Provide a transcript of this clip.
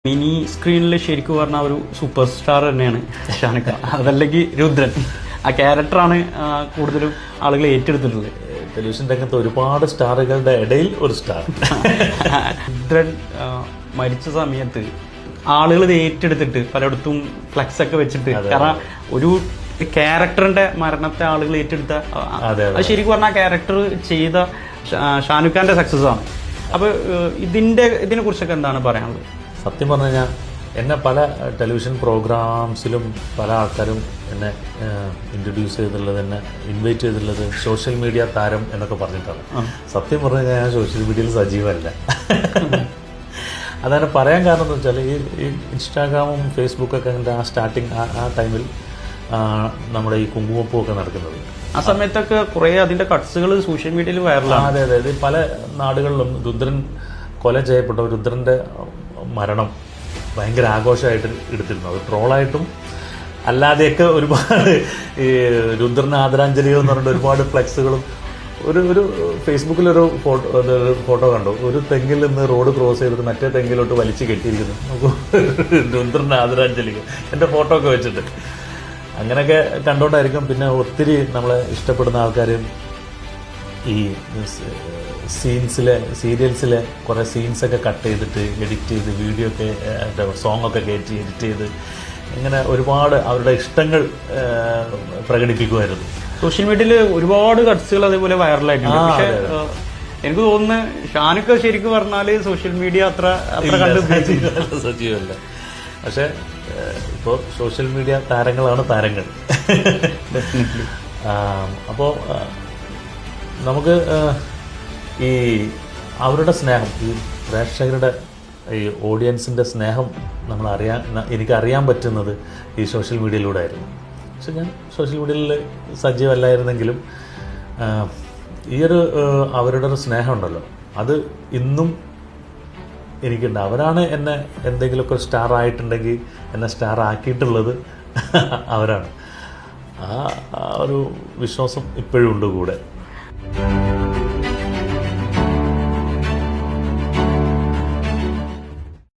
Mini സ്ക്രീനിൽ ശരിക്കും പറഞ്ഞാൽ ഒരു സൂപ്പർ സ്റ്റാർ തന്നെയാണ് ഷാനിക് ഖാൻ. അതല്ലെങ്കിൽ രുദ്രൻ. ആ ക്യാരക്ടറാണ് കൂടുതലും ആളുകൾ ഏറ്റെടുത്തിട്ടുള്ളത്. ടെലിവിഷൻ രംഗത്ത് ഒരുപാട് സ്റ്റാറുകളുടെ ഇടയിൽ ഒരു സ്റ്റാർ. രുദ്രൻ മരിച്ച സമയത്ത് ആളുകൾ ഇത് ഏറ്റെടുത്തിട്ട് പലയിടത്തും ഫ്ലെക്സ് ഒക്കെ വെച്ചിട്ട്, കാരണം ഒരു ക്യാരക്ടറിന്റെ മരണത്തെ ആളുകൾ ഏറ്റെടുത്ത അത് ശരിക്കും പറഞ്ഞാൽ ക്യാരക്ടർ ചെയ്ത ഷാനിക് ഖാന്റെ സക്സസ് ആണ്. അപ്പൊ ഇതിനെ കുറിച്ചൊക്കെ എന്താണ് പറയാനുള്ളത്? സത്യം പറഞ്ഞു കഴിഞ്ഞാൽ എന്നെ പല ടെലിവിഷൻ പ്രോഗ്രാംസിലും പല ആൾക്കാരും എന്നെ ഇൻട്രൊഡ്യൂസ് ചെയ്തിട്ടുള്ളത്, എന്നെ ഇൻവൈറ്റ് ചെയ്തിട്ടുള്ളത് സോഷ്യൽ മീഡിയ താരം എന്നൊക്കെ പറഞ്ഞിട്ടാണ്. സത്യം പറഞ്ഞു കഴിഞ്ഞാൽ ഞാൻ സോഷ്യൽ മീഡിയയിൽ സജീവമല്ല. അതാണ് പറയാൻ കാരണം എന്ന് വെച്ചാൽ ഈ ഇൻസ്റ്റാഗ്രാമും ഫേസ്ബുക്കൊക്കെ ആ സ്റ്റാർട്ടിങ് ആ ടൈമിൽ നമ്മുടെ ഈ കുങ്കുമപ്പൂവൊക്കെ നടക്കുന്നത്, ആ സമയത്തൊക്കെ കുറേ അതിന്റെ കട്ട്സുകൾ സോഷ്യൽ മീഡിയയിൽ വൈറലാണ്. അതെ അതെ അതെ. പല നാടുകളിലും രുദ്രൻ കൊല ചെയ്യപ്പെട്ട രുദ്രന്റെ മരണം ഭയങ്കര ആഘോഷമായിട്ട് എടുത്തിരുന്നു. അത് ട്രോളായിട്ടും അല്ലാതെയൊക്കെ ഒരുപാട് ഈ രുദ്രന് ആദരാഞ്ജലികൾ എന്ന് പറഞ്ഞിട്ട് ഒരുപാട് ഫ്ലെക്സുകളും. ഒരു ഫേസ്ബുക്കിലൊരു ഫോട്ടോ കണ്ടു. ഒരു തെങ്ങിൽ നിന്ന് റോഡ് ക്രോസ് ചെയ്തിട്ട് മറ്റേ തെങ്ങിലോട്ട് വലിച്ചു കെട്ടിയിരിക്കുന്നു രുദ്രന് ആദരാഞ്ജലികൾ, എൻ്റെ ഫോട്ടോ ഒക്കെ വെച്ചിട്ട്. അങ്ങനെയൊക്കെ കണ്ടോണ്ടായിരിക്കും പിന്നെ ഒത്തിരി നമ്മളെ ഇഷ്ടപ്പെടുന്ന ആൾക്കാർ ഈ സീരിയൽസിലെ കുറേ സീൻസൊക്കെ കട്ട് ചെയ്തിട്ട് എഡിറ്റ് ചെയ്ത് വീഡിയോ ഒക്കെ സോങ്ങൊക്കെ കയറ്റി എഡിറ്റ് ചെയ്ത് ഇങ്ങനെ ഒരുപാട് അവരുടെ ഇഷ്ടങ്ങൾ പ്രകടിപ്പിക്കുമായിരുന്നു. സോഷ്യൽ മീഡിയയിൽ ഒരുപാട് കട്ട്സുകൾ അതേപോലെ വൈറലായിട്ടുണ്ട്. പക്ഷെ എനിക്ക് തോന്നുന്നു ഷാനിക് ശരിക്കും പറഞ്ഞാൽ സോഷ്യൽ മീഡിയ അത്ര സജീവമല്ല. പക്ഷെ ഇപ്പോൾ സോഷ്യൽ മീഡിയ താരങ്ങളാണ് താരങ്ങൾ. അപ്പോൾ നമുക്ക് ഈ അവരുടെ സ്നേഹം, ഈ പ്രേക്ഷകരുടെ ഈ ഓഡിയൻസിൻ്റെ സ്നേഹം എനിക്കറിയാൻ പറ്റുന്നത് ഈ സോഷ്യൽ മീഡിയയിലൂടെ ആയിരുന്നു. പക്ഷെ ഞാൻ സോഷ്യൽ മീഡിയയിൽ സജീവമല്ലായിരുന്നെങ്കിലും അവരുടെ ഒരു സ്നേഹം ഉണ്ടല്ലോ, അത് ഇന്നും എനിക്കുണ്ട്. അവരാണ് എന്നെ എന്തെങ്കിലുമൊക്കെ സ്റ്റാർ ആയിട്ടുണ്ടെങ്കിൽ എന്നെ സ്റ്റാർ ആക്കിയിട്ടുള്ളത് അവരാണ്. ആ ഒരു വിശ്വാസം ഇപ്പോഴും ഉണ്ട് കൂടെ.